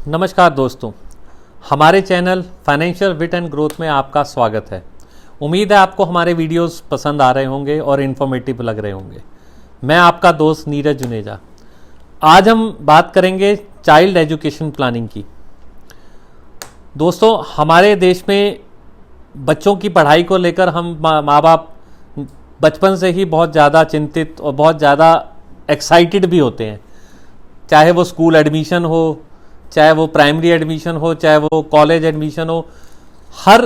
नमस्कार दोस्तों, हमारे channel financial wit and growth में आपका स्वागत है। उम्मीद है आपको हमारे वीडियोस पसंद आ रहे होंगे और इन्फॉर्मेटिव लग रहे होंगे। मैं आपका दोस्त नीरज जुनेजा। आज हम बात करेंगे चाइल्ड एजुकेशन प्लानिंग की। दोस्तों, हमारे देश में बच्चों की पढ़ाई को लेकर हम माँ बाप बचपन से ही बहुत ज़्यादा चिंतित और बहुत ज़्यादा एक्साइटेड भी होते हैं। चाहे वो स्कूल एडमिशन हो, चाहे वो प्राइमरी एडमिशन हो, चाहे वो कॉलेज एडमिशन हो, हर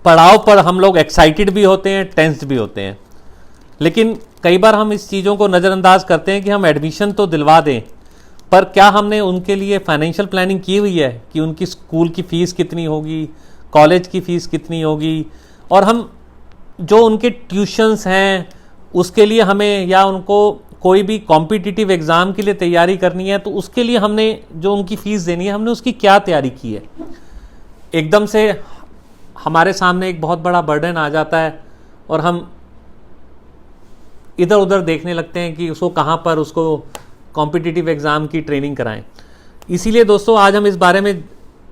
पड़ाव पर हम लोग एक्साइटेड भी होते हैं, टेंस्ड भी होते हैं। लेकिन कई बार हम इस चीज़ों को नज़रअंदाज करते हैं कि हम एडमिशन तो दिलवा दें, पर क्या हमने उनके लिए फाइनेंशियल प्लानिंग की हुई है कि उनकी स्कूल की फ़ीस कितनी होगी, कॉलेज की फ़ीस कितनी होगी, और हम जो उनके ट्यूशन्स हैं उसके लिए हमें, या उनको कोई भी कॉम्पिटिटिव एग्ज़ाम के लिए तैयारी करनी है तो उसके लिए हमने जो उनकी फ़ीस देनी है, हमने उसकी क्या तैयारी की है। एकदम से हमारे सामने एक बहुत बड़ा बर्डन आ जाता है और हम इधर उधर देखने लगते हैं कि उसको कहाँ पर उसको कॉम्पिटिटिव एग्ज़ाम की ट्रेनिंग कराएं। इसीलिए दोस्तों, आज हम इस बारे में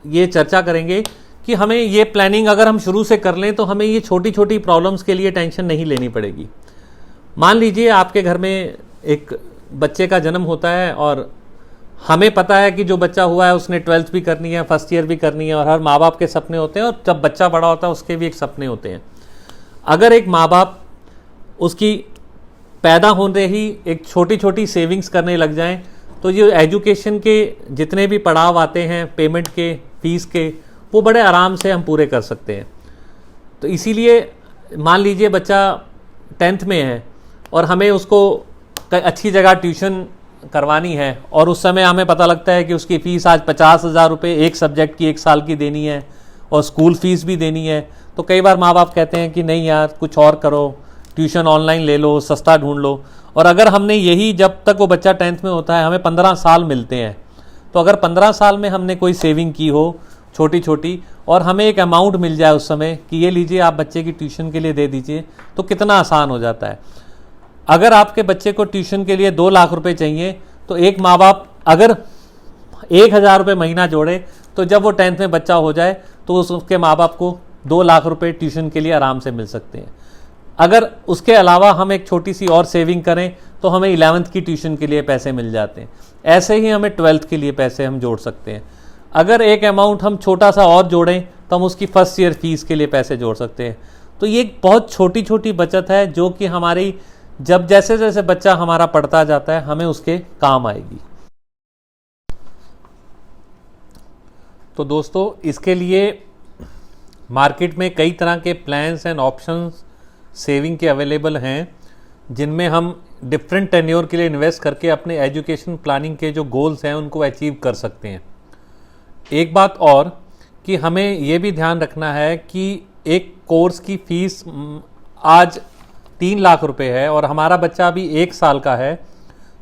ये चर्चा करेंगे कि हमें ये प्लानिंग अगर हम शुरू से कर लें तो हमें ये छोटी छोटी प्रॉब्लम्स के लिए टेंशन नहीं लेनी पड़ेगी। मान लीजिए आपके घर में एक बच्चे का जन्म होता है और हमें पता है कि जो बच्चा हुआ है उसने 12th भी करनी है, फर्स्ट ईयर भी करनी है, और हर माँ बाप के सपने होते हैं, और जब बच्चा बड़ा होता है उसके भी एक सपने होते हैं। अगर एक माँ बाप उसकी पैदा होने ही एक छोटी छोटी सेविंग्स करने लग जाएं तो ये एजुकेशन के जितने भी पड़ाव आते हैं पेमेंट के, फीस के, वो बड़े आराम से हम पूरे कर सकते हैं। तो इसीलिए मान लीजिए बच्चा 10th में है और हमें उसको अच्छी जगह ट्यूशन करवानी है, और उस समय हमें पता लगता है कि उसकी फ़ीस आज 50,000 रुपये एक सब्जेक्ट की 1 साल की देनी है और स्कूल फ़ीस भी देनी है। तो कई बार माँ बाप कहते हैं कि नहीं यार, कुछ और करो, ट्यूशन ऑनलाइन ले लो, सस्ता ढूंढ लो। और अगर हमने यही, जब तक वो बच्चा 10th में होता है, हमें 15 साल मिलते हैं, तो अगर 15 साल में हमने कोई सेविंग की हो छोटी छोटी, और हमें एक अमाउंट मिल जाए उस समय कि ये लीजिए आप बच्चे की ट्यूशन के लिए दे दीजिए, तो कितना आसान हो जाता है। अगर आपके बच्चे को ट्यूशन के लिए 2 लाख रुपए चाहिए तो एक माँ बाप अगर 1,000 रुपये महीना जोड़े तो जब वो 10th में बच्चा हो जाए तो उसके माँ बाप को 2 लाख रुपए ट्यूशन के लिए आराम से मिल सकते हैं। अगर उसके अलावा हम एक छोटी सी और सेविंग करें तो हमें 11th की ट्यूशन के लिए पैसे मिल जाते हैं। ऐसे ही हमें 12th के लिए पैसे हम जोड़ सकते हैं। अगर एक अमाउंट हम छोटा सा और जोड़ें तो हम उसकी फर्स्ट ईयर फीस के लिए पैसे जोड़ सकते हैं। तो ये एक बहुत छोटी छोटी बचत है जो कि हमारी, जब जैसे जैसे बच्चा हमारा पढ़ता जाता है, हमें उसके काम आएगी। तो दोस्तों, इसके लिए मार्केट में कई तरह के प्लान्स एंड ऑप्शंस सेविंग के अवेलेबल हैं, जिनमें हम डिफरेंट टेन्योर के लिए इन्वेस्ट करके अपने एजुकेशन प्लानिंग के जो गोल्स हैं उनको अचीव कर सकते हैं। एक बात और कि हमें ये भी ध्यान रखना है कि एक कोर्स की फ़ीस आज 3 लाख रुपए है और हमारा बच्चा अभी 1 साल का है,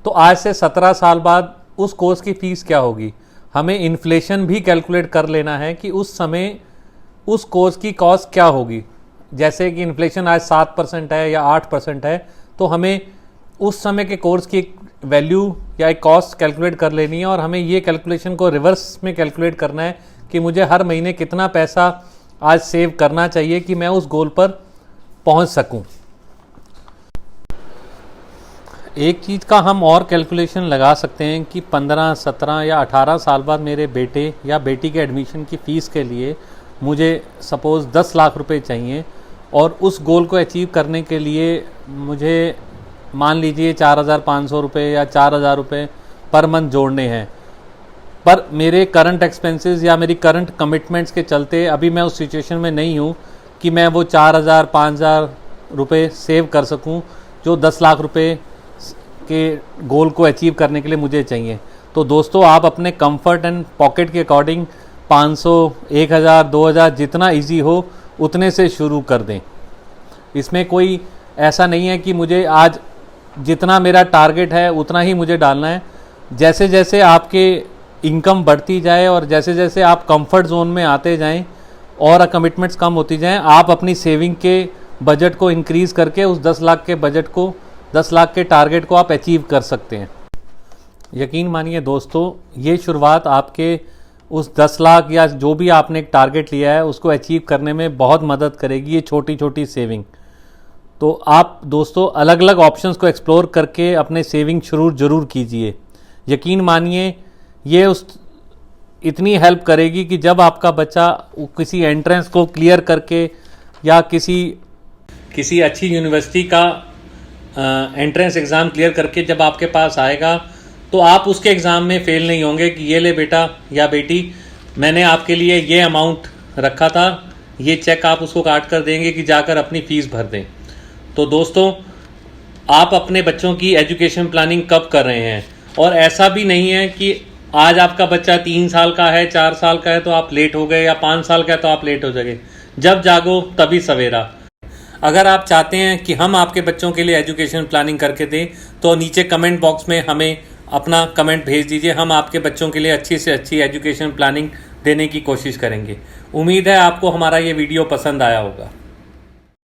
तो आज से 17 साल बाद उस कोर्स की फ़ीस क्या होगी। हमें इन्फ्लेशन भी कैलकुलेट कर लेना है कि उस समय उस कोर्स की कॉस्ट क्या होगी। जैसे कि इन्फ्लेशन आज 7% है या 8% है, तो हमें उस समय के कोर्स की एक वैल्यू या एक कॉस्ट कैलकुलेट कर लेनी है, और हमें ये कैलकुलेशन को रिवर्स में कैलकुलेट करना है कि मुझे हर महीने कितना पैसा आज सेव करना चाहिए कि मैं उस गोल पर पहुंच सकूं। एक चीज़ का हम और कैलकुलेशन लगा सकते हैं कि 15, 17 या 18 साल बाद मेरे बेटे या बेटी के एडमिशन की फ़ीस के लिए मुझे सपोज़ 10 लाख रुपए चाहिए, और उस गोल को अचीव करने के लिए मुझे मान लीजिए 4,500 रुपये या 4,000 रुपये पर मंथ जोड़ने हैं। पर मेरे करंट एक्सपेंसेस या मेरी करंट कमिटमेंट्स के चलते अभी मैं उस सिचुएशन में नहीं हूँ कि मैं वो 4,000, 5,000 रुपये सेव कर सकूँ जो 10 लाख रुपये के गोल को अचीव करने के लिए मुझे चाहिए। तो दोस्तों, आप अपने कंफर्ट एंड पॉकेट के अकॉर्डिंग 500, 1,000, 2,000 जितना इजी हो उतने से शुरू कर दें। इसमें कोई ऐसा नहीं है कि मुझे आज जितना मेरा टारगेट है उतना ही मुझे डालना है। जैसे जैसे आपके इनकम बढ़ती जाए और जैसे जैसे आप कंफर्ट जोन में आते जाएं और कमिटमेंट्स कम होती जाएं, आप अपनी सेविंग के बजट को इंक्रीज़ करके उस 10 लाख के बजट को, 10 लाख के टारगेट को आप अचीव कर सकते हैं। यकीन मानिए दोस्तों, ये शुरुआत आपके उस 10 लाख या जो भी आपने एक टारगेट लिया है उसको अचीव करने में बहुत मदद करेगी ये छोटी छोटी सेविंग। तो आप दोस्तों अलग अलग ऑप्शंस को एक्सप्लोर करके अपने सेविंग शुरू ज़रूर कीजिए। यकीन मानिए ये उस इतनी हेल्प करेगी कि जब आपका बच्चा किसी एंट्रेंस को क्लियर करके या किसी अच्छी यूनिवर्सिटी का एंट्रेंस एग्ज़ाम क्लियर करके जब आपके पास आएगा तो आप उसके एग्ज़ाम में फ़ेल नहीं होंगे कि ये ले बेटा या बेटी, मैंने आपके लिए ये अमाउंट रखा था, ये चेक आप उसको काट कर देंगे कि जाकर अपनी फ़ीस भर दें। तो दोस्तों आप अपने बच्चों की एजुकेशन प्लानिंग कब कर रहे हैं, और ऐसा भी नहीं है कि आज आपका बच्चा 3 साल का है, 4 साल का है तो आप लेट हो गए, या 5 साल का है तो आप लेट हो जाएंगे। जब जागो तभी सवेरा। अगर आप चाहते हैं कि हम आपके बच्चों के लिए एजुकेशन प्लानिंग करके दें तो नीचे कमेंट बॉक्स में हमें अपना कमेंट भेज दीजिए, हम आपके बच्चों के लिए अच्छी से अच्छी एजुकेशन प्लानिंग देने की कोशिश करेंगे। उम्मीद है आपको हमारा ये वीडियो पसंद आया होगा।